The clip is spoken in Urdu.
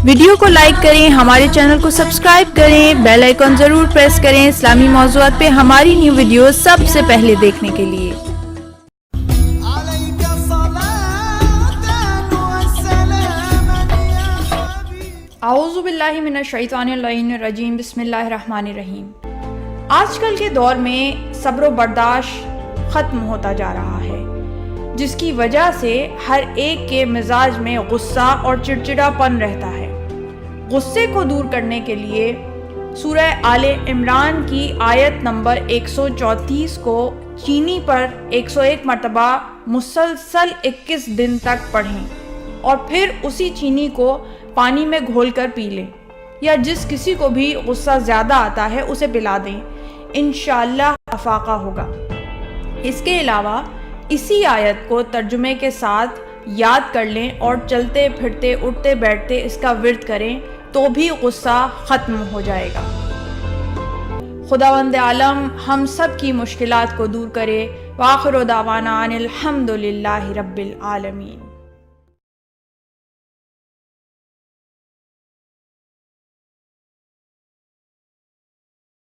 ویڈیو کو لائک کریں، ہمارے چینل کو سبسکرائب کریں، بیل آئیکن ضرور پریس کریں اسلامی موضوعات پہ ہماری نیو ویڈیوز سب سے پہلے دیکھنے کے لیے۔ اعوذ باللہ من الشیطان اللعین الرجیم، بسم اللہ الرحمن الرحیم۔ آج کل کے دور میں صبر و برداشت ختم ہوتا جا رہا ہے، جس کی وجہ سے ہر ایک کے مزاج میں غصہ اور چڑچڑا پن رہتا ہے۔ غصے کو دور کرنے کے لیے سورہ آل عمران کی آیت نمبر 134 کو چینی پر 101 مرتبہ مسلسل 21 دن تک پڑھیں اور پھر اسی چینی کو پانی میں گھول کر پی لیں، یا جس کسی کو بھی غصہ زیادہ آتا ہے اسے پلا دیں، انشاءاللہ افاقہ ہوگا۔ اس کے علاوہ اسی آیت کو ترجمے کے ساتھ یاد کر لیں اور چلتے پھرتے اٹھتے بیٹھتے اس کا ورد کریں تو بھی غصہ ختم ہو جائے گا۔ خداوند عالم ہم سب کی مشکلات کو دور کرے۔ وآخر دعوانا ان الحمد للہ رب العالمین۔